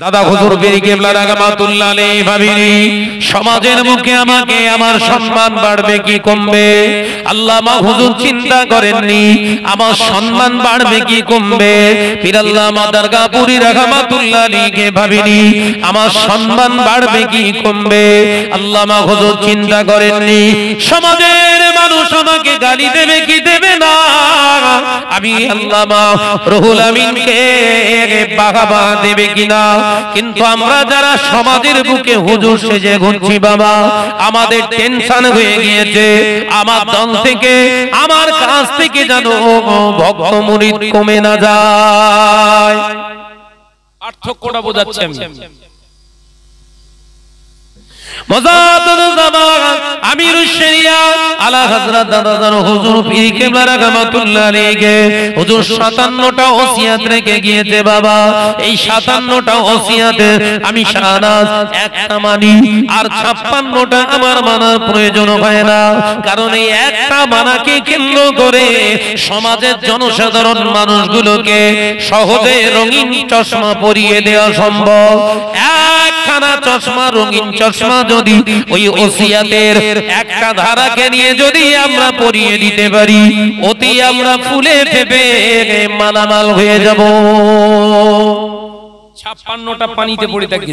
দাদা হুজুর পীর কেবলা রাহমাতুল্লাহ আলাইহি ভাবিনি সমাজের মুখে আমাকে আমার সম্মান বাড়বে কি কমবে? আল্লামা হুজুর চিন্তা করেননি আমার সম্মান বাড়বে কি কমবে। পীর আল্লামা দরগাপুরি রাহমাতুল্লাহ আলাইহি ভাবিনি আমার সম্মান বাড়বে কি কমবে। আল্লামা হুজুর চিন্তা করেননি সমাজের মানুষ আমাকে গালি দেবে কি দেবে না। আমি আল্লামা রুহুল আমিনকে বাহাবা দেবে কিনা। কিন্তু আমরা যারা সমাজের বুকে হুজুর সেজে ঘুরছি বাবা, আমাদের টেনশন হয়ে গিয়েছে আমার দল থেকে আমার কাছ থেকে যেন ভক্ত মুরিদ কমে না যায়। পার্থক্যটা বোঝাচ্ছি আমি। আমিরুশ শরিয়াত আলা হযরত দাদা হুজুর পীর কেবলা রাহমাতুল্লাহ আলাইহি হুজুর 57টা ওসিয়াত রেখে গিয়েছে বাবা। এই 57টা ওসিয়াতে আমি শাহনাজ একটা মানি আর 56টা আমার মানার প্রয়োজন হয় না। কারণ এই একটা মানাকে কেন্দ্র করে সমাজের জনসাধারণ মানুষগুলোকে সহজে রঙিন চশমা পরিয়ে দেওয়া সম্ভব। একখানা চশমা রঙিন চশমা যদি ওই ওসিয়াতের একটা ধারাকে নিয়ে যদি আমরা পরিয়ে দিতে পারি অতি আমরা ফুলে ফেপে মালামাল হয়ে যাব। 56টা পানিতে পড়ে থাকি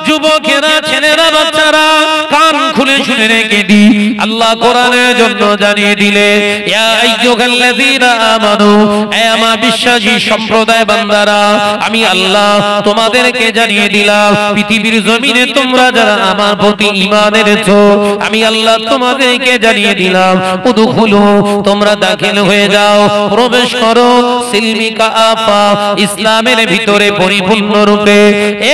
যুবকেরা ছেলেরা বাচ্চারা কান খুলে শুনে রেখে দি আল্লাহ কোরআনের জন্য জানিয়ে দিলে ইয়া আইয়ুহাল্লাযীনা আমানু হে আমার বিশ্বাসী সম্প্রদায় বান্দারা আমি আল্লাহ তোমাদেরকে জানিয়ে দিলাম পৃথিবীর জমিনে তোমরা যারা আমার প্রতি ঈমান এনেছো আমি আল্লাহ তোমাদেরকে জানিয়ে দিলাম উদখুলু তোমরা দাখিল হয়ে যাও প্রবেশ করো সিলমিকা আফা ইসলামের ভিতরে পরিপূর্ণ রূপে।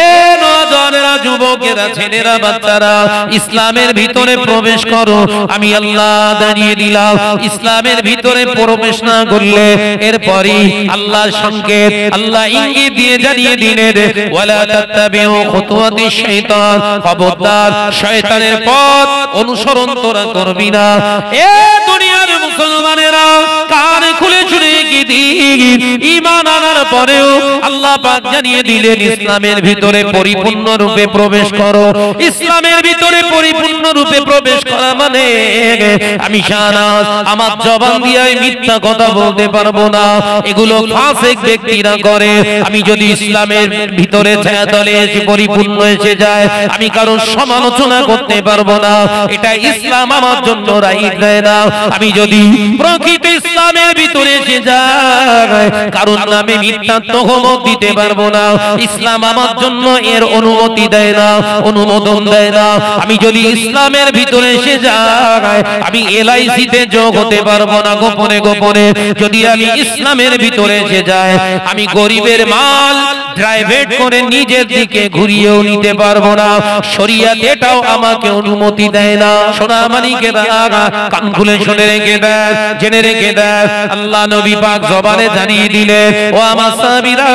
এ নওজওয়ানেরা যুবকেরা ছেলেরা বাচ্চারা ইসলামের ভিতরে প্রবেশ করো আমি আল্লাহ জানিয়ে দিলাম ইসলামের ভিতরে প্রবেশ না করলে এরপরই আল্লাহর সংকেত আল্লাহ ইঙ্গিত দিয়ে জানিয়ে দিলেন ওয়ালা তাত্তাবিউ খুতুওয়াতিশ শাইতান খবরদার শয়তানের পথ অনুসরণ তোরা করবি না। এ দুনিয়ার মুসলমানেরা কান খুলে শুনে কি দিন ঈমান আনার পরেও আল্লাহ পাক জানিয়ে দিলেন ইসলামের ভিতরে পরিপূর্ণ রূপে প্রবেশ করো। ইসলামের ভিতরে পরিপূর্ণ রূপে প্রবেশ করা মানে আমি শাহনাজ আমার জবান দিয়ে মিথ্যা কথা বলতে পারবো না। এগুলো ফাসিক ব্যক্তিরা করে। আমি যদি ইসলামের ভিতরে ছায়াতলে এসে পরিপূর্ণ এসে যায় আমি কারোর সমালোচনা করতে পারবো না। এটা ইসলাম আমার জন্য রাইট দেয় না। আমি যদি প্রকৃত ইসলামের ভিতরে এসে যাই কারণ নামে মিথ্যা তহমত দিতে পারবো না। ইসলাম আমার জন্য এর অনুমতি দেয় না, অনুমোদন দেয় না। আমি যদি ইসলামের ভিতরে এসে যাই আমি এলআইসিতে যোগ হতে পারবো না গোপনে গোপনে। যদি আমি ইসলামের ভিতরে এসে যাই আমি গরিবের মাল প্রাইভেট করে নিজের দিকে ঘুরিয়েও নিতে পারবো না। শরিয়ত এটাও আমাকে অনুমতি দেয় না। সোনা মানিকেরা কান খুলে শুনে রেখে দেন, জেনে রেখে দেন আল্লাহ নবী পাক জবানে জানিয়ে দিলেন ও আমার সাহাবীরা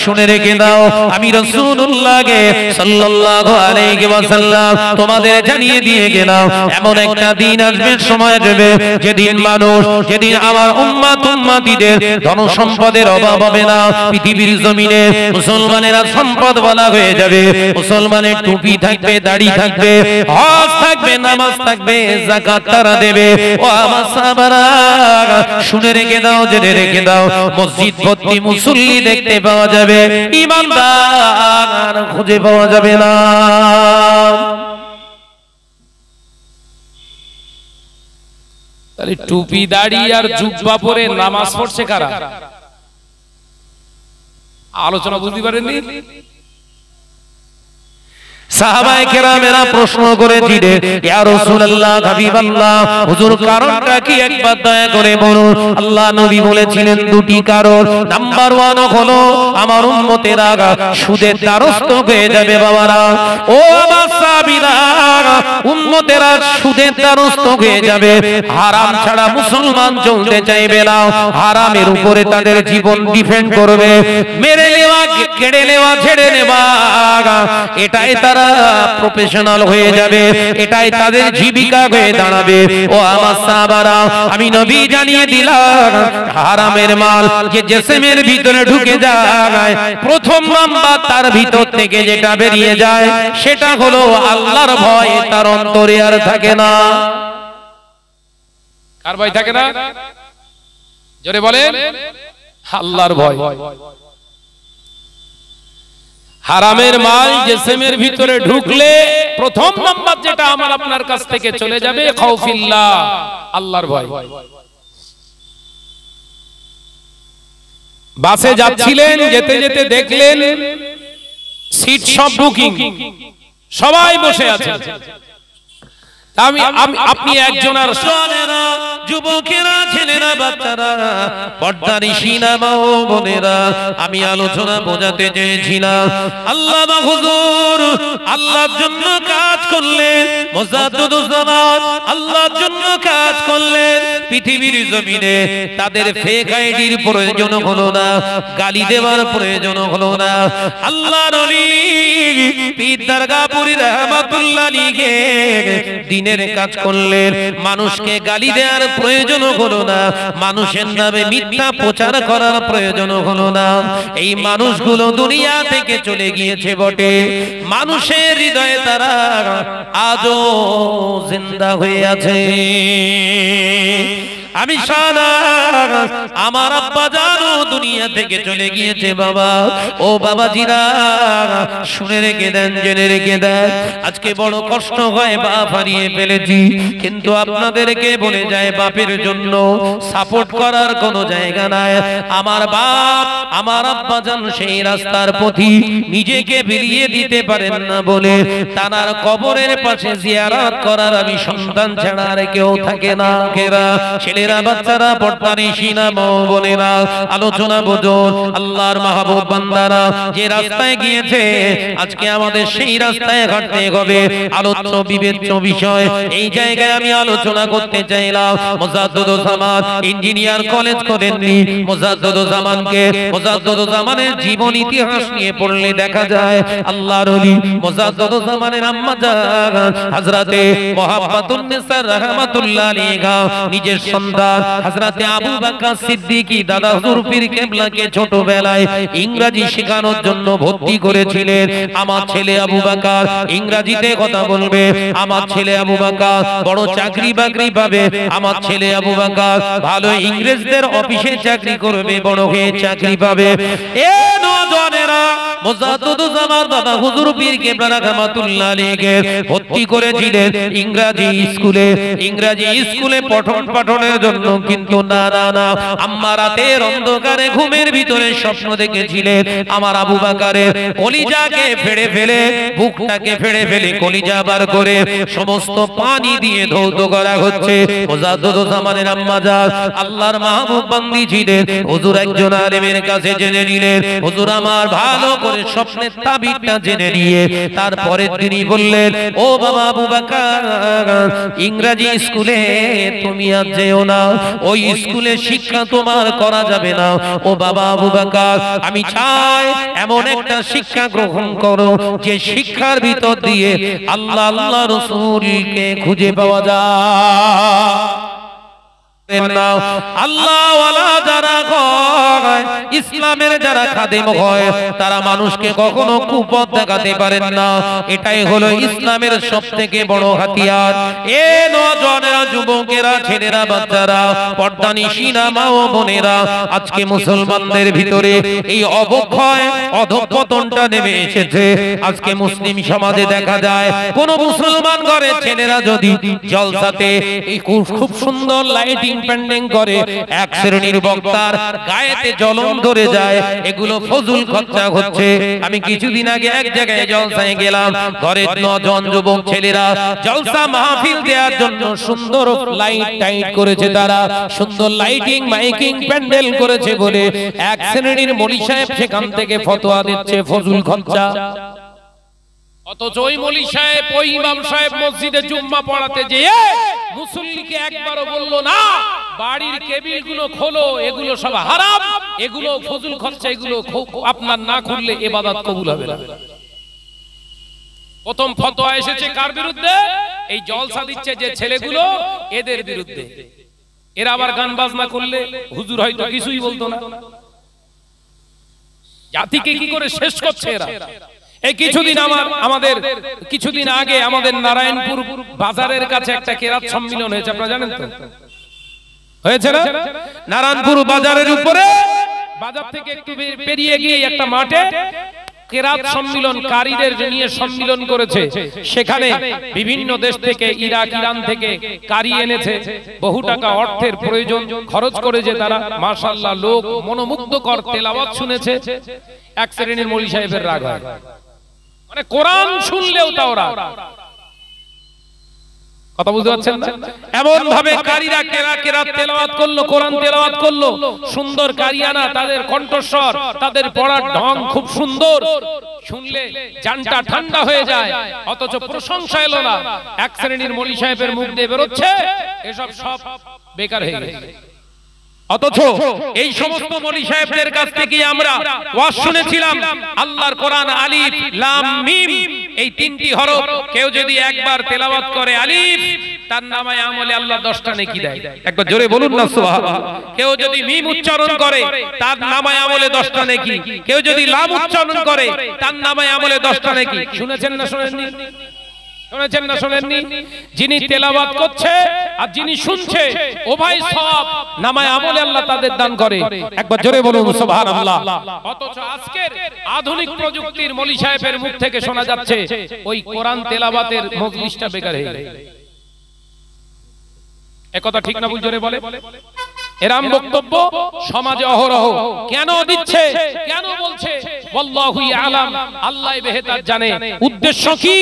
শুনে রেখে দাও আমি রাসূলুল্লাহকে সাল্লাল্লাহু আলাইহি ওয়াসাল্লাম তোমাদের জানিয়ে দিয়ে গেলাম এমন একটা দিন আসবে সময় আসবে যেদিন মানুষ যেদিন আমার উম্মতিদের ধন সম্পদের অভাব হবে না। পৃথিবীর জমিনে মুসলমানেরা সম্পদ বলা হয়ে যাবে। মুসলমানের টুপি থাকবে, দাড়ি থাকবে, হজ থাকবে, নামাজ থাকবে, যাকাত তারা দেবে। ও আমার সাহাবারা শুনে রেখে দাও, জেনে রেখে দাও মসজিদ ভর্তি মুসল্লি দেখতে পাওয়া যাবে, ঈমানদার খুঁজে পাওয়া যাবে না। তাহলে টুপি দাড়ি আর জুব্বা পরে নামাজ পড়ছে কারা? আলোচনা বুঝতে পারেননি? সাহাবায়ে কেরামেরা প্রশ্ন করেছিলেন ইয়া রাসূলুল্লাহ হাবিবাল্লাহ হুজুর কারণটা কি একবার দয়া করে বলুন। আল্লাহ নবী বলেছিলেন দুটি কারণ। নাম্বার 1 হলো আমার উম্মতেরা সুদের দ্বারস্থ হয়ে যাবে বাবারা। ও আমার সাহাবীরা উম্মতেরা সুদের দ্বারস্থ হয়ে যাবে। হারাম ছাড়া মুসলমান চলতে চাইবে না। হারামের উপরে তাদের জীবন ডিপেন্ড করবে। মেরে নেওয়া, কেড়ে নেওয়া, ছেড়ে নেওয়া এটাই তারা প্রফেশনাল হয়ে যাবে, এটাই তাদের জীবিকা হয়ে দাঁড়াবে। ও আমার সাহাবারা, আমি নবী জানিয়ে দিলাম হারামের মাল যে জিসমের ভিতরে ঢুকে যায়, প্রথম নাম্বার তার ভিতর থেকে যেটা বেরিয়ে যায় সেটা হলো আল্লাহর ভয় তার অন্তরে আর থাকে না। কার ভয় থাকে না? জোরে বলেন, আল্লাহর ভয়। হারামের মাল জিসমের ভিতরে ঢুকলে প্রথম নাম্বার যেটা আমার আপনার কাছ থেকে চলে যাবে খাউফিল্লাহ, আল্লাহর ভয়। বাসে যাচ্ছিলেন, যেতে যেতে দেখলেন সিট সব বুকিং, সবাই বসে আছে। আপনি একজন আর যুবকেরা, ছেলেরা, বাচ্চারা, পর্দানিশিনা মা ও বোনেরা, আমি আলোচনা বোঝাতে চেয়েছিলাম আল্লাহ বা হুজুর আল্লাহর জন্য কাজ করলেন, মুজাদ্দিদুজ্জামান আল্লাহর জন্য কাজ করলেন। পৃথিবীর জমিনে তাদের ফেক আইডির প্রয়োজন হলো না, গালি দেওয়ার প্রয়োজন হলো না। আল্লাহর ওলি পীর দরগাপুরী রহমাতুল্লাহ আলাইহি দিনের কাজ করলেন, মানুষকে গালি দেওয়ার প্রয়োজন হলো না, মানুষের নামে মিথ্যা প্রচার করার প্রয়োজন হলো না। এই মানুষগুলো দুনিয়া থেকে চলে গিয়েছে বটে, মানুষের হৃদয়ে তারা আজও জিন্দা হয়ে আছে। আমি সারা আমার আব্বা জানো দুনিয়া থেকে চলে গিয়েছে বাবা। ও বাবাজিরা শুনে রেখে দেন, জেনে রেখে দেন, আজকে বড় কষ্ট হয় বাপ হারিয়ে ফেলেছি, কিন্তু আপনাদেরকে বলে যায় বাপের জন্য সাপোর্ট করার কোনো জায়গা নাই। আমার বাপ আমার আব্বা জান সেই রাস্তার পথি নিজেকে বিলিয়ে দিতে পারেন না বলে তার কবরের পাশে জিয়ারত করার আমি সন্তান ছাড়া আর কেউ থাকে না। ছেলেরা, বাচ্চারা, পর্দানিশিনা মা ও বোনেরা, আলোচনা বোঝো। আল্লাহর মাহবুব বান্দারা যে রাস্তায় গিয়েছে, আজকে আমাদের সেই রাস্তায় হাঁটতে হবে। আলোচ্য বিবেচ্য বিষয় এই জায়গায় আমি আলোচনা করতে চাইলাম। মুজাদ্দিদুজ্জামান ইঞ্জিনিয়ার কলেজ করেননি, মুজাদ্দিদুজ্জামানের জীবন ইতিহাস নিয়ে পড়লে দেখা যায় আল্লাহর ওলি মুজাদ্দিদুজ্জামানের আম্মা জান হযরতে মুহাব্বাতুন্নেসা রাহমাতুল্লাহ আলাইহা নিজের সন্তান হযরতে আবু বকর সিদ্দিকী দাদা হুজুর পীর কেবলাকে ছোটবেলায় ইংরেজি শেখানোর জন্য ভর্তি করেছিলেন। আমার ছেলে আবু বকর ইংরেজিতে কথা বলবে, আমার ছেলে আবু বকর বড় চাকরি বাকরি পাবে, আমার ছেলে আবু বকর ভালো ইংরেজদের অফিসে চাকরি করবে, বড় হয়ে চাকরি পাবে। এ নওজওয়ানেরা মুজাদ্দিদুজ্জামান দাদা হুজুর পীর কেবলা রাহমাতুল্লাহ আলাইহি ভর্তি করেছিলেন ইংরেজি স্কুলে। ইংরেজি স্কুলে পঠন পাঠনের জন্য, কিন্তু না না না, আম্মা রাতের অন্ধকারে ঘুমের ভিতরে স্বপ্ন দেখেছিলেন আমার আবু বকরের কলিজাকে ফেড়ে ফেলে, বুকটাকে ফেড়ে ফেলে কলিজা বার করে সমস্ত পানি দিয়ে ধৌত করা হচ্ছে। মুজাদ্দিদুজ্জামানের আম্মা জান আল্লাহর মাহবুব বান্দি ছিলেন। হুজুর একজন আলেমের কাছে জেনে নিলেন, হুজুর আমার ভালো করে স্বপ্নের তাবিরটা জেনে নিয়ে তারপরে তিনি বললেন, ও বাবা আবু বকর, ইংরেজি স্কুলে তুমি আজ যেও না, ওই স্কুলে শিক্ষা তোমার করা যাবে না। ও বাবা আবু বকর, আমি চাই এমন একটা শিক্ষা গ্রহণ করো যে শিক্ষার ভিতর দিয়ে আল্লাহ আল্লাহ রাসূলকে খুঁজে পাওয়া যায়। আল্লাহ ওয়ালা যারা হয়, ইসলামের যারা খাদেম হয়, তারা মানুষকে কখনো কুপথ দেখাতে পারেন না। এটাই হলো ইসলামের সবথেকে বড় হাতিয়ার। এ নওজওয়ানেরা, যুবকেরা, ছেলেরা, বাচ্চারা, পর্দানিশিনা মা ও বোনেরা, আজকে মুসলমানদের ভিতরে এই অবক্ষয় অধঃপতনটা নেমে এসেছে। আজকে মুসলিম সমাজে দেখা যায় কোন মুসলমান ঘরে ছেলেরা যদি জলসাতে এই খুব সুন্দর লাইটিং প্যান্ডেল করে, এক শ্রেণীর বক্তার গায়েতে জলম ধরে যায়, এগুলো ফজুল খরচা হচ্ছে। আমি কিছুদিন আগে এক জায়গায় জলসায় গেলাম, ঘরের 9 জন যুবক ছেলেরা জলসা মাহফিল দেওয়ার জন্য সুন্দর লাইট টাইট করেছে, তারা সুন্দর লাইটিং মাইকিং প্যান্ডেল করেছে বলে এক শ্রেণীর মৌলভী সাহেব সেখান থেকে ফতোয়া দিচ্ছে ফজুল খরচা। অথচ ওই মৌলভী সাহেব, ওই ইমাম সাহেব মসজিদে জুম্মা পড়াতে যেয়ে মুসল্লিকে একবারও বলল না বাড়ির কেবিল গুলো খোলো, এগুলো সব হারাম, এগুলো ফজুল খরচা, এগুলো আপনার না খুললে ইবাদত কবুল হবে না। প্রথম ফতোয়া এসেছে কার বিরুদ্ধে? এই জলসা দিচ্ছে যে ছেলেগুলো, এদের বিরুদ্ধে। এরা আবার গান বাজনা করলে হুজুর হয়তো কিছুই বলতো না। জাতিকে কি করে শেষ করছে এরা। এই কিছুদিন আগে আমাদের নারায়ণপুর বাজারের কাছে একটা কেরাত সম্মেলন হয়েছে, আপনারা জানেন তো? হয়েছে না? নারায়ণপুর বাজারের উপরে, বাজার থেকে একটু পেরিয়ে গিয়ে একটা মাঠে কেরাত সম্মেলন, কারীদের নিয়ে সম্মেলন করেছে। সেখানে বিভিন্ন দেশ থেকে, ইরাক, ইরান থেকে কারী এনেছে। বহু টাকা অর্থের প্রয়োজন খরচ করেছে তারা। মাশাআল্লাহ, লোক মনোমুগ্ধকর তেলাওয়াত শুনেছে। এক শ্রেণীর মৌলভী সাহেবের রাগ হয়, মানে কোরআন শুনলেও তা ওরা। কথা বুঝতে পারছেন না? এমন ভাবে কারীরা কেরাত তেলাওয়াত করলো, কোরআন তেলাওয়াত করলো, সুন্দর কারিয়ানা, তাদের কণ্ঠস্বর, তাদের পড়ার ঢং খুব সুন্দর, শুনলে জানটা ঠান্ডা হয়ে যায়। অথচ প্রশংসা এলো না। এক শ্রেণীর মৌলভী সাহেবের মুখ দিয়ে বেরোচ্ছে এসব সব বেকার হয়ে গেছে। অথচ এই সমস্ত মৌলভী সাহেবদের কাছ থেকে আমরা ওয়াজ শুনেছিলাম, আল্লাহর কোরআন আলিফ লাম মিম এই তিনটি হরফ কেউ যদি একবার তেলাওয়াত করে আলিফ, তার নামায়ে আমলে আল্লাহ 10টা নেকি দেয়। একবার জোরে বলুন না সুবহানাল্লাহ। কেউ যদি মিম উচ্চারণ করে তার নামায়ে আমলে 10টা নেকি, কেউ যদি লাম উচ্চারণ করে তার নামায়ে আমলে 10টা নেকি। শুনেছেন না শুনেননি? শুনেছেন না শুনেননি? যিনি তেলাওয়াত করছে আর যিনি শুনছে উভয় সওয়াব নামায়ে আমলে আল্লাহ তাদের দান করে। একবার জোরে বলুন সুবহানাল্লাহ। অথচ আজকের আধুনিক প্রযুক্তির মৌলভী সাহেবের মুখ থেকে শোনা যাচ্ছে ওই কোরআন তেলাওয়াতের মজলিসটা বেকার হয়ে গেছে। একথা ঠিক না ভুল? জোরে বলে। এরম বক্তব্য সমাজে অহরহ কেন দিচ্ছে, কেন বলছে? ওয়াল্লাহু ইয়ালাম, আল্লাহ বেহেতার জানে। উদ্দেশ্য কি?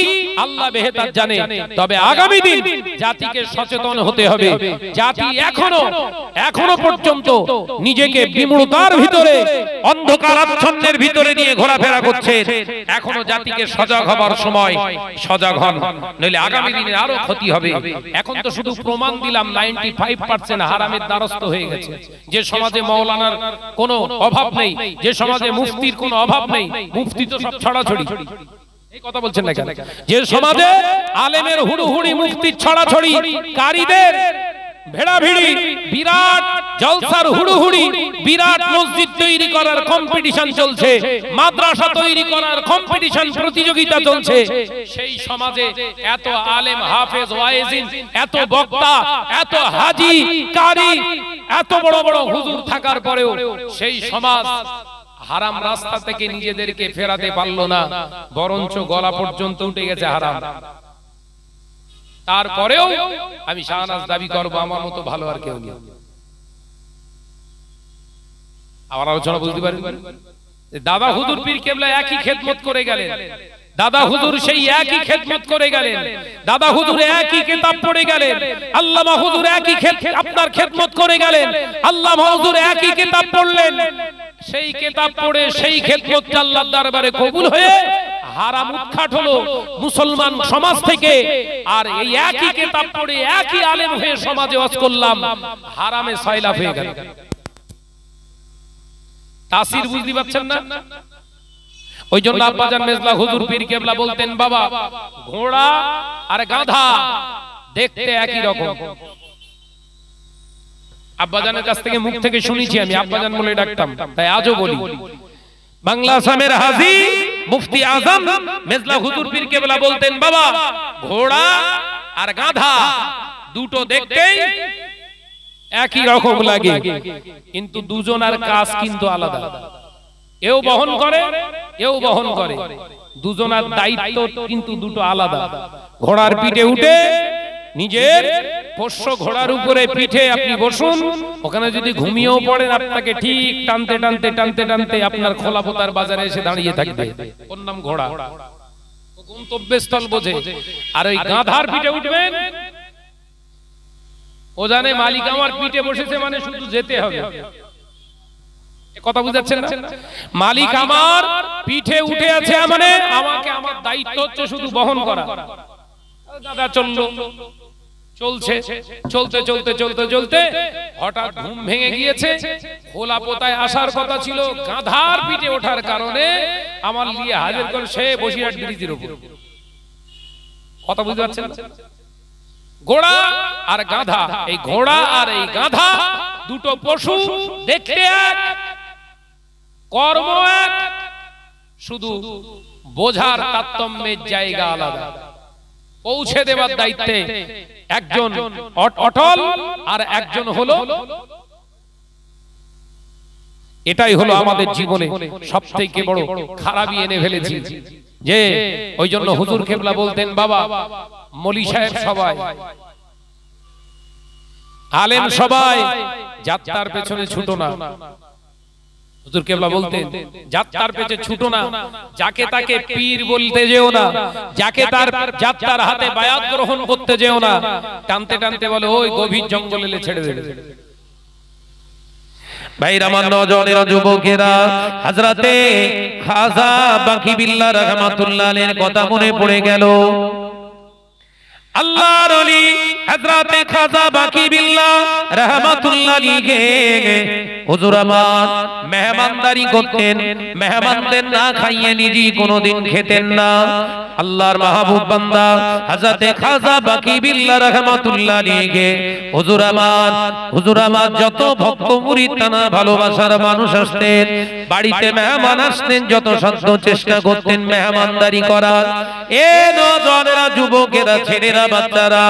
আল্লাহ বেহেতার জানে। তবে আগামী দিন জাতিকে সচেতন হতে হবে। জাতি এখনো পর্যন্ত নিজেকে বিমূঢ়তার ভিতরে, অন্ধকার আচ্ছন্নের ভিতরে নিয়ে ঘোরাফেরা করছে। এখনো জাতিকে সজাগ হবার সময়, সজাগ হন, নইলে আগামী দিনে আরো ক্ষতি হবে। এখন তো শুধু প্রমাণ দিলাম 95% হারামের দ্বারস্থ হয়ে গেছে। যে সমাজে মাওলানার কোনো অভাব নেই, যে সমাজে মুফতির কোনো অভাব নেই, মুফতি তো সব ছড়াছড়ি। এই কথা বলছেন না কেন? যে সমাজে আলেমের হুড়ুহুড়ি, মুফতির ছড়াছড়ি, কারীদের ভেড়াভিড়ি, বিরাট জলসার হুড়ুহুড়ি, বিরাট মসজিদ তৈরি করার কম্পিটিশন চলছে, মাদ্রাসা তৈরি করার কম্পিটিশন, প্রতিযোগিতা চলছে। সেই সমাজে এত আলেম, হাফেজ, ওয়াইজিন, এত বক্তা, এত হাজি, কারি, এত বড় বড় হুজুর থাকার পরেও সেই সমাজ হারাম রাস্তা থেকে নিজেদেরকে ফেরাতে পারলো না, বরঞ্চ গলা পর্যন্ত উঠে গেছে হারাম। তারপরেও আমি শাহনাজ দাবি করবো আমার মতো ভালো আর কেউ নেই। আমার আলোচনা বুঝতে পারেন? দাদা হুজুর পীর কেবলা একই খেদমত করে গেলেন, দাদা হুজুর সেই একই খেদমত করে গেলেন, দাদা হুজুর একই কিতাব পড়ে গেলেন, আল্লামা হুজুর একই আপনার খেদমত করে গেলেন, আল্লামা হুজুর একই কিতাব পড়লেন। সেই কিতাব পড়ে সেই খেদমত আল্লাহর দরবারে কবুল হয়ে হারাম উৎখাট হলো মুসলমান সমাজ থেকে। আর এই একই কিতাব পড়ে একই আলেম হয়ে সমাজে ওয়াজ করলাম, হারামে সয়লাভ হয়ে গেল। তাসির বুঝতে পারছেন না? ওই জন্য আব্বাজান মেজলা হুজুর পীর কেবলা বলতেন, বাবা ঘোড়া আর গাধা দেখতে একই রকম। আব্বাজানের কাছ থেকে মুখ থেকে শুনেছি আমি, আব্বাজান বলে ডাকতাম, তাই আজও বলি। বাংলা আসামের হাজী মুফতি আজম মেজলা হুজুর পীর কেবলা বলতেন, বাবা ঘোড়া আর গাধা দুটো দেখতেই একই রকম লাগে, কিন্তু দুজনের কাজ কিন্তু আলাদা। এও বহন করে, এও বহন করে, দুজনের দায়িত্ব কিন্তু দুটো আলাদা। ঘোড়ার পিঠে উঠে নিজের পোষ্য ঘোড়ার উপরে পিঠে আপনি বসুন, ওখানে যদি ঘুমিয়েও পড়েন আপনাকে ঠিক টানতে টানতে টানতে টানতে আপনার খোলাপোতার বাজারে এসে দাঁড়িয়ে থাকবে। ওর নাম ঘোড়া, ও গন্তব্যস্থল বোঝে। আর ওই গাধার পিঠে উঠবেন, ও জানে মালিক আমার পিঠে বসেছে মানে শুধু যেতে হবে। কথা বুঝাচ্ছেন না? মালিক আমার পিঠে উঠে আছে মানে আমাকে, আমার দায়িত্ব হচ্ছে শুধু বহন করা। দাদা চলছে, চলতে চলতে চলতে চলতে হঠাৎ ঘুম ভেঙে গিয়েছে। খোলা পোতায় আসার কথা ছিল, গাধার পিঠে ওঠার কারণে আমার লিয়ে হাজির করে সে বসিরহাট ব্রিজের উপর। কথা বুঝতে পারছেন? ঘোড়া আর গাধা, এই ঘোড়া আর এই গাধা দুটো পশু, দেখতে এক, কর্ম এক, শুধু বোঝার তারতম্যের জায়গা আলাদা। পৌঁছে দেওয়ার দায়িত্বে একজন অটল আর একজন হলো। এটাই হলো আমাদের জীবনে সবথেকে বড় খারাপই এনে ফেলেছি। যে ওই জন্য হুজুর কেবলা বলতেন, বাবা মলি সাহেব সবাই, আলেম সবাই, যাত্রার পেছনে ছুটো না। হুজুর কেবলা বলতেন, যাত্রার পেছনে ছুটো না, যাকে তাকে পীর বলতে যেও না, যাকে তার যাত্রার হাতে বায়াত গ্রহণ করতে যেও না। টানতে টানতে বলে ওই গভীর জঙ্গলে ছেড়ে দেবে। ভাইরা আমার, নওজওয়ানেরা, যুবকেরা, হযরতে খাজা বাকি বিল্লাহ রাহমাতুল্লাহ আলাইহির কথা মনে পড়ে গেল। আল্লাহর ওলি হযরতে খাজা বাকি বিল্লাহ রাহমাতুল্লাহ আলাইহি হুজুর আমার মেহমানদারি করতেন, মেহমানদের না খাইয়ে নিজে কোনোদিন খেতেন না। আল্লাহর মাহবুব বান্দা হযরতে খাজা বাকি বিল্লাহ রাহমাতুল্লাহ আলাইহি হুজুর আমার যত ভক্ত মুরিদ তানা ভালোবাসার মানুষ আসতেন, বাড়িতে মেহমান আসতেন, যত সাধ্য চেষ্টা করতেন মেহমানদারি করার। এ নওজওয়ানেরা, যুবকেরা, ছেলেরা, বাচ্চারা,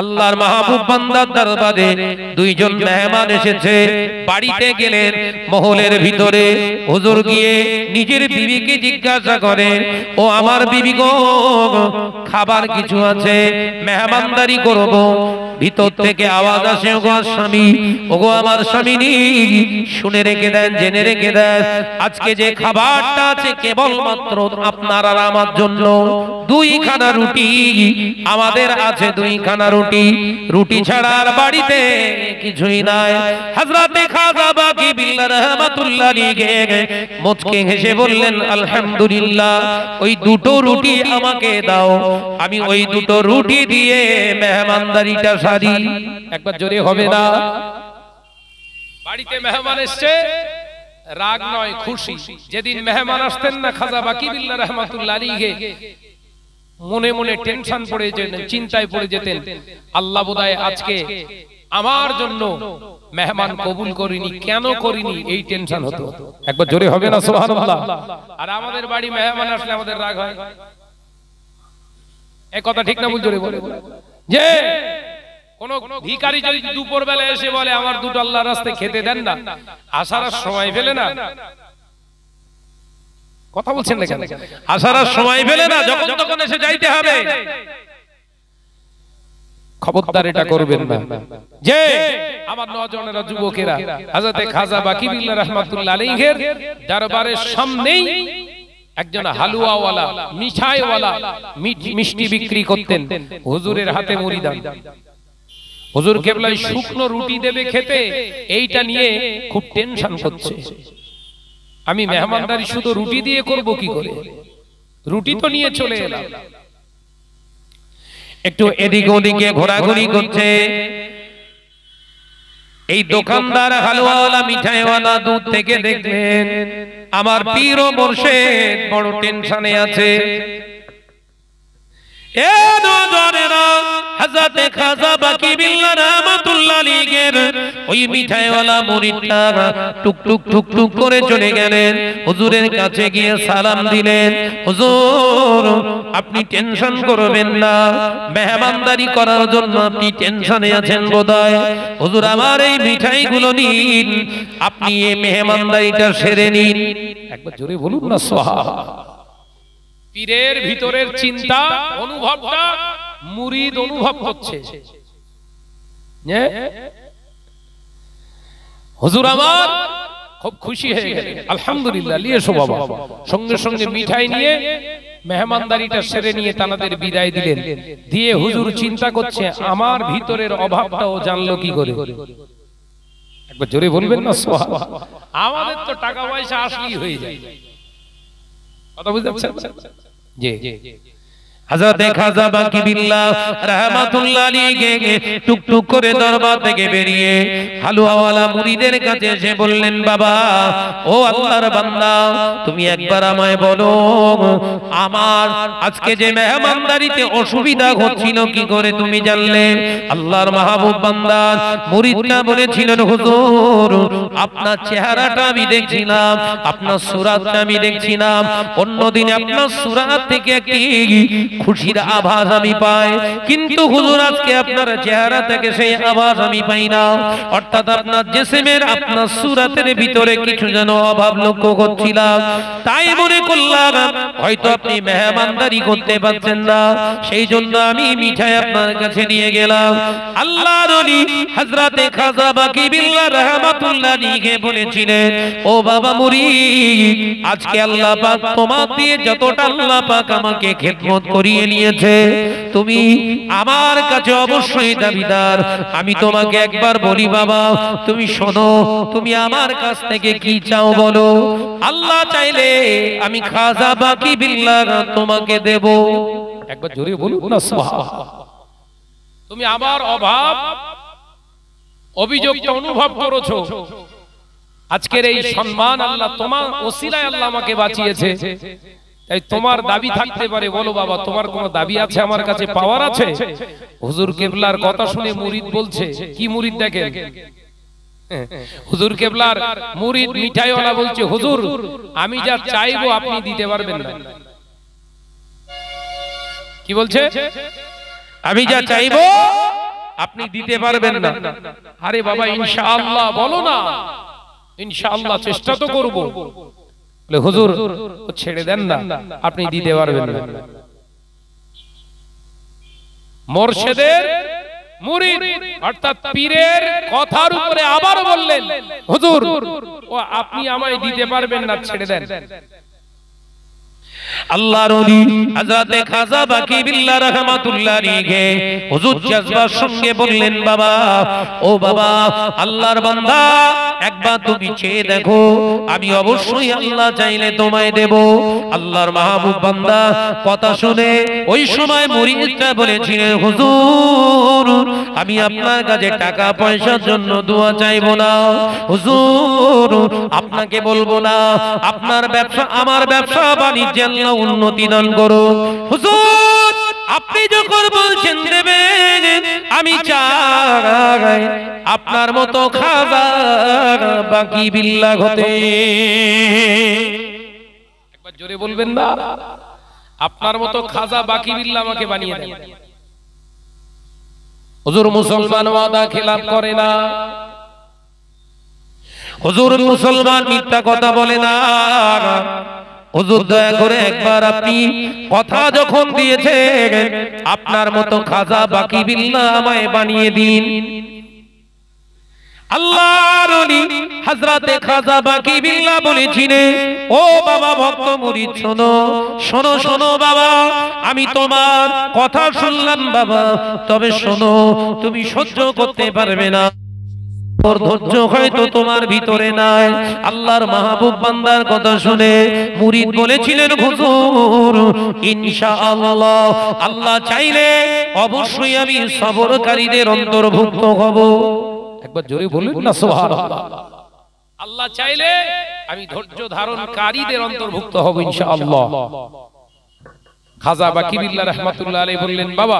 আল্লাহর মাহবুব বান্দার দরবারে দুইজন মেহমান এসেছে। বাড়িতে গেলেন, মহলের ভিতরে হুজুর গিয়ে নিজের বিবিকে জিজ্ঞাসা করেন, ও আমার বিবি গো, খাবার কিছু আছে, মেহমানদারি করব। ভিতর থেকে আওয়াজ আসে, ওগো স্বামী, ওগো আমার স্বামী, শুনে রেখে দেন, জেনে রেখে দেন, আজকে যে খাবারটা আছে কেবলমাত্র আপনার আর আমার জন্য। দুইখানা রুটি আমাদের আছে, দুইখানা রুটি, রুটি ছাড়া আর বাড়িতে কিছুই নাই। হযরতে খাজা বাকি বিল্লাহ রাহমাতুল্লাহ আলাইহি মুচকি হেসে বললেন, আলহামদুলিল্লাহ, ওই দুটো রুটি আমাকে দাও, আমি ওই দুটো রুটি দিয়ে মেহমানদারিটা সারি। একবার জোরে হবে না? বাড়িতে মেহমান এসছে, রাগ নয় খুশি। যেদিন মেহমান আসতেন না খাজা বাকি বিল্লাহ রাহমাতুল্লাহ আলাইহি, মনে মনে টেনশন পড়ে যেতেন, চিন্তায় পড়ে যেতেন, আল্লাহ বোধহয় আজকে আমার জন্য মেহমান কবুল করিনি, কেন করিনি, এই টেনশন হতো। একবার জোরে হবে না সুবহানাল্লাহ? আর আমাদের বাড়ি মেহমান আসলে আমাদের রাগ হয়। এই কথা ঠিক না ভুল? জোরে বলে। যে কোন ভিখারি যদি দুপুর বেলা এসে বলে আমার দুটো আল্লাহর রাস্তায় খেতে দেন না, আসার সময় পেলে না, কথা বলছেন না কেন? আসার সময় পেলে না, যখন তখন এসে যাইতে হবে। খবরদার এটা করবেন না। যে আমার নওজওয়ানেরা, যুবকেরা, হযরতে খাজা বাকি বিল্লাহ রাহমাতুল্লাহ আলাইহির দরবারের সামনেই একজন হালুয়াওয়ালা, মিঠাইওয়ালা, মিষ্টি বিক্রি করতেন। হুজুরের হাতে মুরিদান। হুজুর কেবলাই শুকনো রুটি দেবে খেতে, এইটা নিয়ে খুব টেনশন করছে। আমি মেহমানদারি শুধু রুটি দিয়ে করব কি করে? রুটি তো নিয়ে চলে এলাম। একটু এদিক ওদিকে ঘোরাঘুরি করছে। এই দোকানদার, হালুয়াওয়ালা, মিঠাইওয়ালা দূর থেকে দেখলেন আমার পীর ও মুর্শিদ বড় টেনশনে আছে। এ নওজওয়ানেরা, হযরতে খাজা বাকি বিল্লাহ রাহমাতুল্লাহ আলাইহির ওই মিঠাইওয়ালা মুরিদটা টুক টুক টুক টুক করে চলে গেলেন, হুজুরের কাছে গিয়ে সালাম দিলেন, হুজুর আপনি টেনশন করবেন না, মেহমানদারি করার জন্য আপনি টেনশনে আছেন বোধহয়। হুজুর আমার এই মিঠাইগুলো নিন, আপনি এই মেহমানদারিটা সেরে নিন। একবার জোরে বলুন না সুবহানাল্লাহ। পীরের ভিতরের চিন্তা, অনুভবটা মুরিদ অনুভব করছে। হুজুর আমার খুব খুশি হয়ে গেলেন, আলহামদুলিল্লাহ, নিয়ে এসো বাবা। সঙ্গে সঙ্গে মিঠাই নিয়ে মেহমানদারিটা সেরে নিয়ে তানাদের বিদায় দিলেন। দিয়ে হুজুর চিন্তা করছে, আমার ভিতরের অভাবটাও জানলো কি করে? একবার জোরে বলবেন না সুবহানাল্লাহ। আমাদের তো টাকা পয়সা আসলেই হয়ে যায়, কথা বুঝতে পারছেন? জি, হযরতে খাজা বাকি বিল্লাহ রাহমাতুল্লাহ আলাইহি টুকটুক করে দরবার থেকে বেরিয়ে হালুয়াওয়ালা মুরিদের কাছে এসে বললেন, বাবা ও আল্লাহর বান্দা, তুমি একবার আমায় বলো আমার আজকে যে মেহমানদারিতে অসুবিধা হচ্ছিল কি করে তুমি জানলে? আল্লাহর মাহবুব বান্দা মুরিদটা বলেছিলেন, হুজুর আপনার চেহারাটা আমি দেখছিলাম, আপনার সুরাতটা আমি দেখছিলাম, অন্যদিন আপনার সুরাত থেকে একটি খুশির আভাস আমি পাই, কিন্তু হুজুর আজকে আপনার চেহারা থেকে সেই আভাস আমি পাই না। অর্থাৎ আপনার জিসমের আপনার সুরাতের ভিতরে কিছু যেন অভাব লক্ষ্য করছিলাম। তাই মনে করলাম হয়তো আপনি মেহমানদারি করতে পারছেন না, সেই জন্য আমি মিঠাই আপনার কাছে নিয়ে গেলাম। আল্লাহর ওলি হযরতে খাজা বাকি বিল্লাহ রাহমাতুল্লাহ আলাইহি বলেছিলেন, ও বাবা মুরিদ, আজকে আল্লাহ পাক তোমার দিয়ে যতটা আল্লাহ পাক আমাকে খেদমত করিয়ে নিয়েছে, তুমি আমার কাছে অবশ্যই দাবিদার। আমি তোমাকে একবার বলি বাবা, তুমি শোনো, তুমি আমার কাছ থেকে কি চাও বলো? আল্লাহ চাইলে আমি খাজা বাকি বিল্লাহ তোমাকে দেব। একবার জোরে বলুন না সুবহানাল্লাহ। তুমি আমার অভাব অভিযোগটা অনুভব করেছো, আজকের এই সম্মান আল্লাহ তোমার ওসিলায় আল্লাহ আমাকে বাঁচিয়েছে, তাই তোমার দাবি থাকতে পারে, বলো বাবা তোমার কোনো দাবি আছে আমার কাছে, পাওয়ার আছে? হুজুর কেবলার কথা শুনে মুরিদ বলছে, কি মুরিদ দেখেন, হুজুর কেবলার মুরিদ মিঠাইওয়ালা বলছে, হুজুর আমি যা চাইবো আপনি দিতে পারবেন না। কি বলছে? আমি যা চাইবো আপনি দিতে পারবেন না। আরে বাবা ইনশাআল্লাহ বলো না, ইনশাআল্লাহ চেষ্টা তো করব। বলে হুজুর ছেড়ে দেন না, আপনি দিতে পারবেন না। মুর্শিদের মুরিদ অর্থাৎ পীরের কথার উপরে আবার বললেন, হুজুর ও আপনি আমায় দিতে পারবেন না, ছেড়ে দেন। আল্লাহর ওলি হযরতে খাজা বাকি বিল্লাহ রাহমাতুল্লাহ আলাইহি হুজুর জজবার সঙ্গে বললেন, বাবা ও বাবা আল্লাহর বান্দা, একবার তুমি চেয়ে দেখো, আমি অবশ্যই আল্লাহ চাইলে তোমায় দেব। আল্লাহর মাহবুব বান্দা কথা শুনে ওই সময় মুরিদটা বলেছিলেন, হুজুর আমি আপনার কাছে টাকা পয়সার জন্য দোয়া চাইবো না, হুজুর আপনাকে বলবো না, আপনার ব্যবসা আমার ব্যবসা বাণিজ্যে আল্লাহ উন্নতি দান করো। হুজুর আপনি যখন বলছেন দেবেন, আমি চাই আপনার মতো খাজা বাকি বিল্লাহ হতে। একবার জোরে বলবেন না, আপনার মতো খাজা বাকি বিল্লাহ আমাকে বানিয়ে দেন। হুজুর মুসলমান ওয়াদা খেলাপ করে না, হুজুর মুসলমান মিথ্যা কথা বলে না। হুজুর দয়া করে একবার আপনি কথা যখন দিয়েছেন, আপনার মতো খাজা বাকি বিল্লাহ আমায় বানিয়ে দিন। আল্লাহর ওলি হযরতে খাজা বাকি বিল্লাহ বলেছিলেন, ও বাবা ভক্ত মুরিদ শোনো শোনো শোনো বাবা, আমি তোমার কথা শুনলাম বাবা, তবে শোনো তুমি সহ্য করতে পারবে না, ধৈর্য হয়তো তোমার ভিতরে নাই। আল্লাহর মাহবুব বান্দার কথা শুনে মুরিদ বলেছিলেন, হুজুর ইনশাআল্লাহ আল্লাহ চাইলে অবশ্যই আমি সবরকারীদের অন্তর্ভুক্ত হব। একবার জোরে বলুন না সুবহানাল্লাহ। আল্লাহ চাইলে আমি ধৈর্য ধারণকারীদের অন্তর্ভুক্ত হব ইনশাআল্লাহ। খাজা বাকি বিল্লাহ রাহমাতুল্লাহ আলাইহি বললেন, বাবা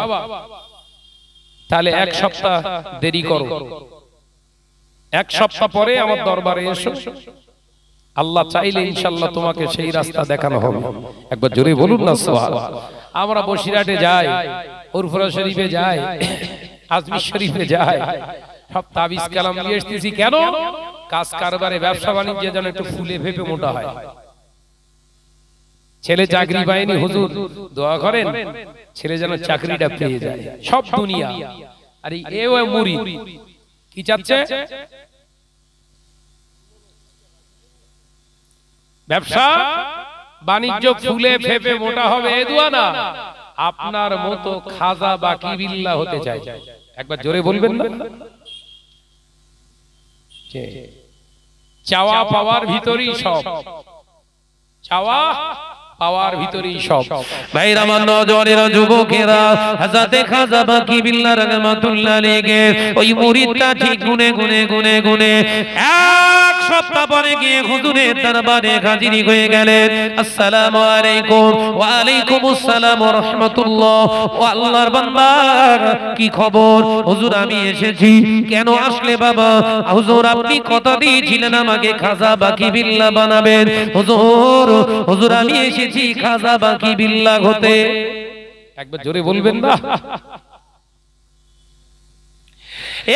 তাহলে এক সপ্তাহ দেরি করো, এক সপ্তাহ পরে আমার দরবারে এসো, আল্লাহ চাইলে ইনশাআল্লাহ তোমাকে সেই রাস্তা দেখানো হবে। একবার জোরে বলুন না সুবহানাল্লাহ। আমরা বসিরহাটে যাই, উরফরা শরীফে যাই, আজমির শরীফে যাই, সব তাবিজ কালাম নিয়ে এসেছি কেন? কাজ কারবারে ব্যবসা বাণিজ্যে যেন একটু ফুলে ফেপে মোটা হয়। ছেলে চাকরি পায়নি, হুজুর দোয়া করেন ছেলে যেন চাকরিটা পেয়ে যায়। সব দুনিয়া আর এই মুরিদ কি চাচ্ছে? ব্যবসা বাণিজ্য ফুলে ফেপে মোটা হবে, এ দোয়া না, আপনার মতো খাজা বাকি বিল্লাহ হতে চাই। একবার জোরে বলবেন না। চাওয়া পাওয়ার ভিতরেই সব, চাওয়া পাওয়ার ভিতরেই সব। ভাইরা আমার, নওজওয়ানেরা, যুবকেরা, হযরতে খাজা বাকি বিল্লাহ রাহমাতুল্লাহ আলাইহি ওই মুরিদটা ঠিক গুনে গুনে গুনে গুনে এক সপ্তাহ পরে গিয়ে হুজুরের দরবারে হাজির হয়ে গেলেন। আসসালামু আলাইকুম। ওয়া আলাইকুমুস সালাম ওয়া রাহমাতুল্লাহ। ও আল্লাহর বান্দা, কি খবর? হুজুর আমি এসেছি। কেন আসলে বাবা? হুজুর আপনি কথা দিয়েছিলেন আমাকে খাজা বাকি বিল্লাহ বানাবেন। হুজুর আমি এসেছি খাজা বাকি বিল্লাহ হতে। একবার জোরে বলবেন না?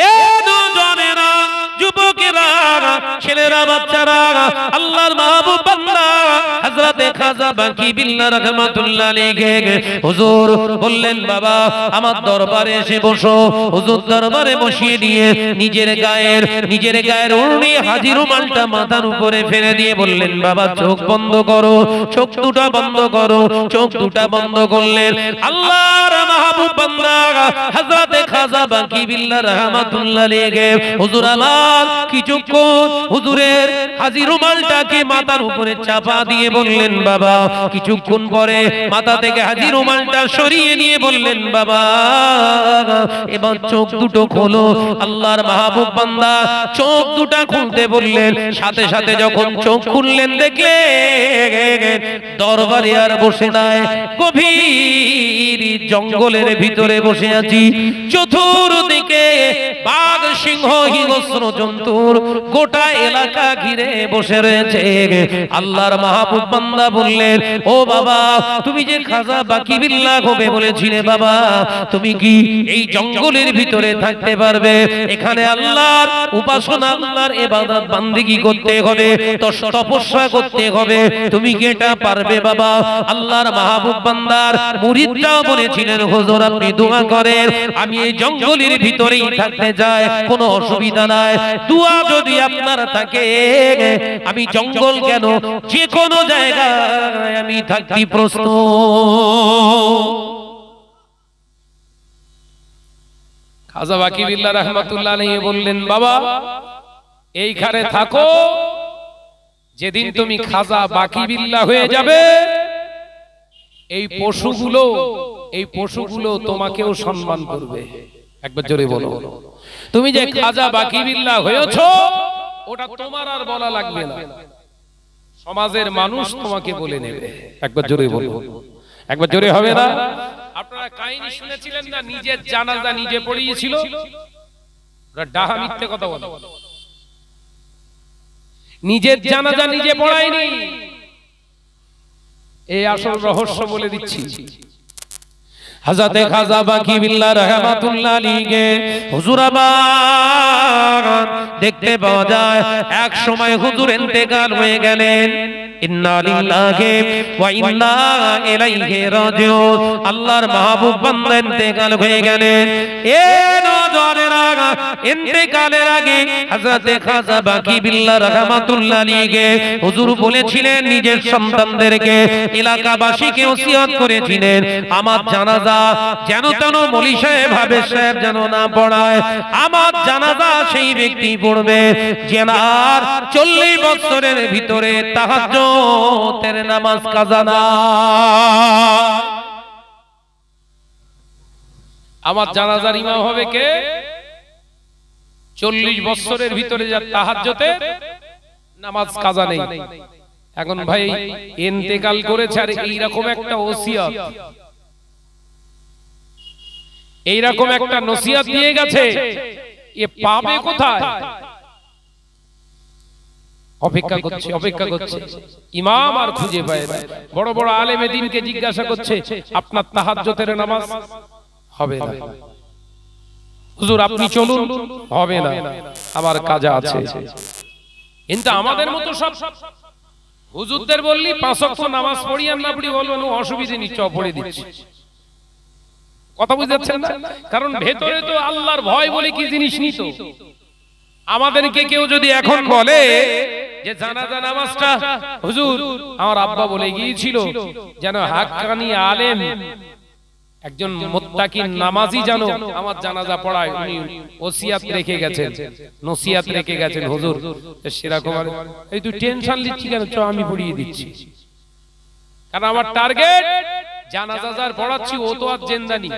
এ নওজওয়ানেরা, যুবকেরা, ছেলেরা, বাচ্চারা, আল্লাহর মাহবুব বান্দা হযরতে খাজা বাকি বিল্লাহ রাহমাতুল্লাহ আলাইহি হুজুর বললেন, বাবা আমার দরবারে এসে বসো। হুজুর দরবারে বসিয়ে দিয়ে নিজের গায়ের ওড়নি হাজি রুমালটা মাথার উপরে ফেলে দিয়ে বললেন, বাবা চোখ বন্ধ করো, চোখ দুটো বন্ধ করো। চোখ দুটো বন্ধ করলেন। আল্লাহর মাহবুব বান্দা হযরতে খাজা বাকি বিল্লাহ রাহমাতুল্লাহ আলাইহি হুজুর আমার কিছুক্ষণ হুজুরের হাজি রুমালটাকে মাথার উপরে চাপা দিয়ে বললেন, বাবা। কিছুক্ষণ পরে মাথা থেকে হাজি রুমালটা সরিয়ে নিয়ে বললেন, বাবা এবার চোখ দুটো খোলো। আল্লাহর মাহবুব বান্দা চোখ দুটো খুলতে বললেন। সাথে সাথে যখন চোখ খুললেন দেখলেন দরবারে আর বসে নাই, গভীর জঙ্গলের ভিতরে বসে আছি। চতুর্দিকে বাঘ, সিংহ, হিংস্র জন্তুর গোটা এলাকা ঘিরে বসে রয়েছে। আল্লাহর মাহবুব বান্দা বললেন, ও বাবা তুমি যে খাজা বাকি বিল্লাহ হবে বলেছিলে, বাবা তুমি কি এই জঙ্গলের ভিতরে থাকতে পারবে? এখানে আল্লাহর উপাসনা, আল্লাহর ইবাদত বান্দেগী করতে হবে, তপস্যা করতে হবে, তুমি কি এটা পারবে বাবা? আল্লাহর মাহবুব বান্দার মুরিদরাও বলেছিলেন, হুজুর আপনি দোয়া করেন আমি এই জঙ্গলের ভিতরেই থাকতে চাই, কোনো অসুবিধা নাই। দোয়া যদি আপনার থাকে আমি জঙ্গল কেন যে কোনো জায়গায় আমি থাকতে প্রস্তুত। খাজা বাকি বিল্লাহ রাহমাতুল্লাহ আলাইহি বললেন, বাবা এইখানে থাকো, যেদিন তুমি খাজা বাকি বিল্লাহ হয়ে যাবে এই পশুগুলো তোমাকেও সম্মান করবে। একবার জোরে বলো, তুমি যে খাজা বাকি বিল্লাহ হয়েছো ওটা তোমার আর বলা লাগবে না, সমাজের মানুষ তোমাকে বলে নেবে। একবার জোরে বলো, একবার জোরে হবে না? আপনারা কাহিনী শুনেছিলেন না, নিজের জানাজা নিজে পড়িয়েছিল? ওরা ডাহা মিথ্যে কথা বলে। নিজের জানাজা নিজে পড়ায়নি, এই আসল রহস্য বলে দিচ্ছি। হযরতে খাজা বাকি বিল্লাহ রাহমাতুল্লাহ আলাইহি হুজুর আমার দেখতে পাওয়া যায় এক সময় হুজুর ইন্তেকাল হয়ে গেলেন। ইন্না লিল্লাহি ওয়া ইন্না ইলাইহি রাজিউন। আল্লাহর মাহবুব বান্দা ইন্তেকাল হয়ে গেলেন। এ নওজওয়ানেরা, ইন্তেকালের আগে হযরতে খাজা বাকি বিল্লাহ রাহমাতুল্লাহ আলাইহি হুজুর বলেছিলেন নিজের সন্তানদেরকে, এলাকাবাসীকে ওসিয়ত করেছিলেন, আমার জানাজা যেন তেন মলি সাহেব, হাবেজ সাহেব যেন না পড়ায়। আমার জানাজা সেই ব্যক্তি পড়বে যে আর 40 বছরের ভিতরে তাহাজ্জুদের নামাজ কাজা না। আমার জানাজার ইমাম হবে কে? 40 বছরের ভিতরে যার তাহাজ্জুদের নামাজ কাজা নেই। এখন ভাই ইন্তেকাল করেছে আর এইরকম একটা ওসিয়ত, এইরকম একটা নসিহত দিয়ে গেছে, এ পাবে কোথায়? অপেক্ষা করছে ইমাম আর খুঁজে পায় না। বড় বড় আলেমে দ্বীনকে জিজ্ঞাসা করছে, আপনার তাহাজ্জুদের নামাজ হবে না, হুজুর আপনি চলুন, হবে না, আমার কাজা আছে। কিন্তু আমাদের মতো সব হুজুরদের বললি 5 ওয়াক্ত নামাজ পড়ি আর না পড়ি বলবেন অসুবিধা নেই, পড়ে দিচ্ছি। কথা বুঝতে পারছেন না? কারণ ভেতরে তো আল্লাহর ভয় বলে কি জিনিস নিত। আমাদেরকে কেউ যদি এখন বলে যে জানাজা নামাজটা হুজুর আমার আব্বা বলে গিয়েছিল যেন হাক্কানি আলেম একজন মুত্তাকি নামাজি জানো আমার জানাজা পড়ায়, উনি ওসিয়াত রেখে গেছেন, নসিহত রেখে গেছেন হুজুর, সেরকম এই তুই টেনশন নিচ্ছিস কেন, চ আমি পড়িয়ে দিচ্ছি। কারণ আমার টার্গেট জানাজা যার পড়াচ্ছি ও তো আর জিন্দানি,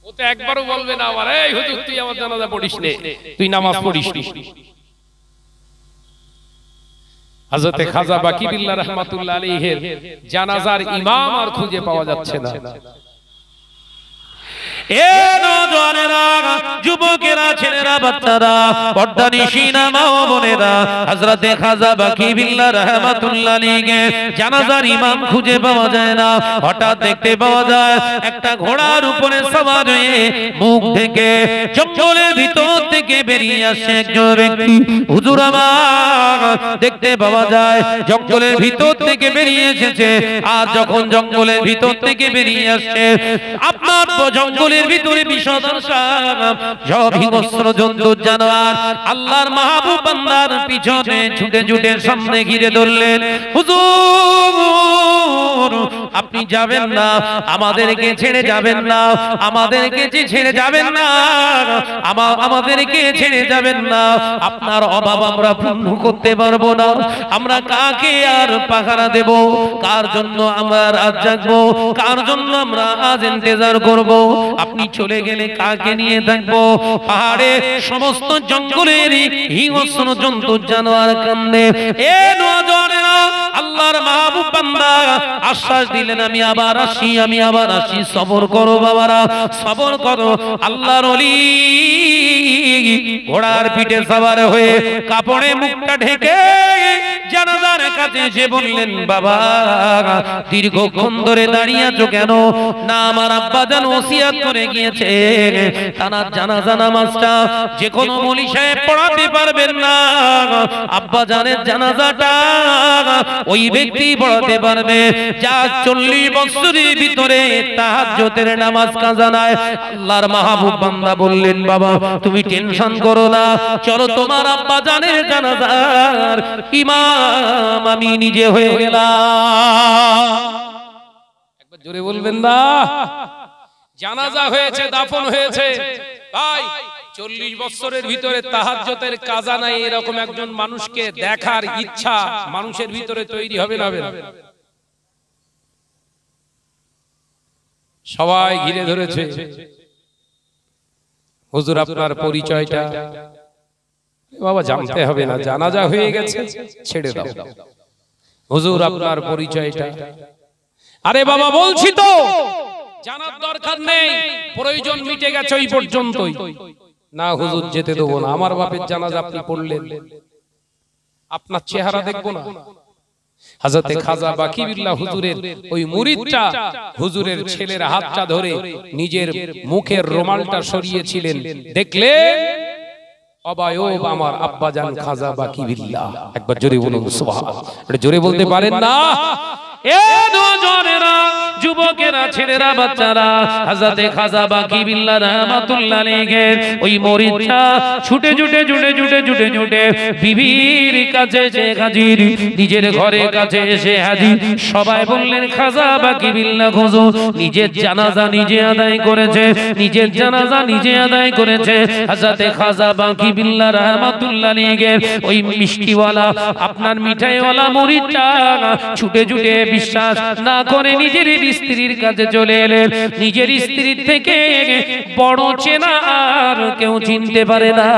ও তো একবারও বলবে না আমার এই হুজুর তুই আমার জানাজা পড়িস নে, তুই নামাজ পড়িস নি। হযরত খাজা বাকি বিল্লাহ রাহমাতুল্লাহ আলাইহির জানাজার ইমাম আর খুঁজে পাওয়া যাচ্ছে না। এ নওজোয়ানেরা, যুবকেরা, ছেলেরা, বাচ্চারা, পর্দানিশিনা মা ও বোনেরা, হযরতে খাজা বাকি বিল্লাহ রাহমাতুল্লাহ আলাইহি জানাজার ইমাম খুঁজে পাওয়া যায় না। হঠাৎ দেখতে পাওয়া যায় একটা ঘোড়ার উপরে সওয়ার হয়ে মুখ থেকে জঙ্গলের ভিতর থেকে বেরিয়ে আসছে একজন ব্যক্তি। হুজুর আমার দেখতে পাওয়া যায় জঙ্গলের ভিতর থেকে বেরিয়ে এসেছে। আর যখন জঙ্গলের ভিতর থেকে বেরিয়ে আসছে, আপনার জঙ্গলের ভিতরে বিষধর সাপ, সব হিংস্র জন্তু জানোয়ার আল্লাহর মাহবুব বান্দার পিছনে ছুটে ছুটে সামনে ঘিরে ধরলেন। হুজুর আপনি যাবেন না, আমাদেরকে ছেড়ে যাবেন না, আমাদেরকে ছেড়ে যাবেন না, আমাদেরকে ছেড়ে যাবেন না। আপনার অভাব আমরা পূর্ণ করতে পারবো না। আমরা কাকে আর পাহারা দেব? কার জন্য আমরা রাত জাগবো? কার জন্য আমরা আজ ইন্তজার করব? আপনি চলে গেলে কাকে নিয়ে থাকবো? পাহাড়ে সমস্ত জঙ্গলের হিংস্র জন্তু জানোয়ার কান্দে। এ নওজোয়ানেরা, আল্লাহর মাহবুব বান্দা আশ্বাস দিলেন আমি আবার আসি, আমি আবার আসি। সবর করো বাবারা, সবর করো। আল্লাহর ওলি ঘোড়ার পিঠে সওয়ার হয়ে কাপড়ে মুখটা ঢেকে জানাজার কাছে এসে বললেন, বাবা দীর্ঘক্ষণ ধরে দাঁড়িয়ে আছো কেন? না আমার আব্বা জান ওসিয়াত করে গিয়েছে তার জানাজা নামাজটা যে কোনো মৌলভী সাহেব পড়াতে পারবেন না, আব্বা জানের জানাজাটা ওই ব্যক্তি পড়াতে পারবে যা 40 বছরের ভিতরে তাহাজ্জুদের নামাজ কাজা নাই। আল্লাহর মাহবুব বান্দা বললেন, বাবা তুমি টেনশন করো না, চলো তোমার আব্বা জানের জানাজার ইমাম আমি নিজে হয়ে গেলাম। একবার জোরে বলবেন না? জানাজা হয়েছে, দাফন হয়েছে, ভাই 40 বছরের ভিতরে তাহাজ্জুদের কাজা নাই, এরকম একজন মানুষকে দেখার ইচ্ছা মানুষের ভিতরে তৈরি হবে না? সবাই ঘিরে ধরেছে, হুজুর আপনার পরিচয়টা? বাবা জানতে হবে না, জানাজা হয়ে গেছে, ছেড়ে দাও। হুজুর আপনার পরিচয়টা? আরে বাবা বলছি তো জানার দরকার নেই, প্রয়োজন মিটে গেছে ওই পর্যন্তই। না হুজুর যেতে দেবো না, আমার বাপের জানাজা আপনি পড়লেন, আপনার চেহারা দেখবো না। হযরতে খাজা বাকি বিল্লাহ হুজুরের ওই মুরিদটা হুজুরের ছেলের হাতটা ধরে নিজের মুখের রুমালটা সরিয়েছিলেন, দেখলেন অবায়ব আমার আব্বাজান খাজা বাকি বিল্লাহ। একবার জোরে বলুন সুবহানাল্লাহ। এটা জোরে বলতে পারেন না? এ নওজোয়ানেরা, যুবকেরা, ছেলেরা, বাচ্চারা, হযরতে খাজা বাকি বিল্লাহ রাহমাতুল্লাহ আলাইহি ওই মুরিদটা ছুটে ছুটে ছুটে ছুটে ছুটে ছুটে বিবির কাছে এসে হাজির, নিজের ঘরের কাছে এসে হাজির। সবাই বললেন, খাজা বাকি বিল্লাহ হুজুর নিজের জানাজা নিজে আদায় করেছে, নিজের জানাজা নিজে আদায় করেছে। হযরতে খাজা বাকি বিল্লাহ রাহমাতুল্লাহ আলাইহি ওই মিষ্টিওয়ালা, আপনার মিঠাইওয়ালা মুরিদটা ছুটে ছুটে বিশ্বাস না করে নিজের স্ত্রীর কাছে চলে এলেন। নিজের স্ত্রীর থেকে বড় চেনা আর কেউ চিনতে পারে না।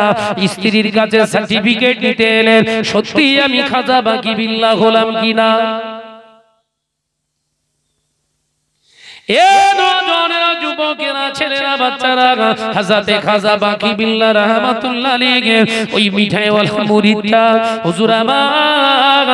স্ত্রীর কাছে সার্টিফিকেট নিতে এলেন, সত্যি আমি খাজা বাকি বিল্লাহ হলাম কিনা। এ নওজোয়ানেরা, যুবকেরা, ছেলেরা, বাচ্চারা, হযরতে খাজা বাকি বিল্লাহ রাহমাতুল্লাহ আলাইহি ওই মিঠাইওয়ালা মুরিদটা হুজুর আমার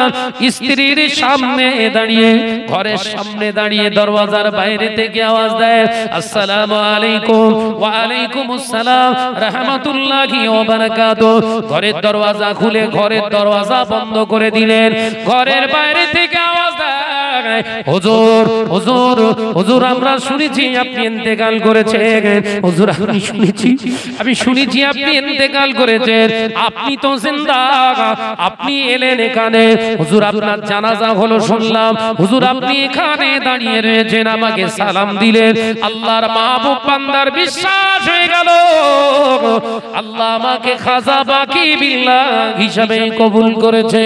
স্ত্রীর সামনে দাঁড়িয়ে, ঘরের সামনে দাঁড়িয়ে দরওয়াজার বাইরে থেকে আওয়াজ দেয়, আসসালামু আলাইকুম। ওয়া আলাইকুমুস সালাম রাহমাতুল্লাহি ওয়া বারাকাতুহু। ঘরের দরওয়াজা খুলে ঘরের দরওয়াজা বন্ধ করে দিলেন। ঘরের বাইরে থেকে আওয়াজ দেয়, হুজুর হুজুর হুজুর আমরা শুনেছি আপনি ইন্তেকাল করেছেন। হুজুর আমি শুনেছি আপনি ইন্তেকাল করেছেন, আপনি তো জিন্দা, আপনি এলেন এখানে। হুজুর আপনার জানাজা হলো শুনলাম, হুজুর আপনি এখানে দাঁড়িয়ে রয়েছেন, আমাকে সালাম দিলেন। আল্লাহর মাহবুব বান্দার বিশ্বাস হয়ে গেল, আল্লাহ আমাকে খাজা বাকি বিল্লাহ হিসাবে কবুল করেছে।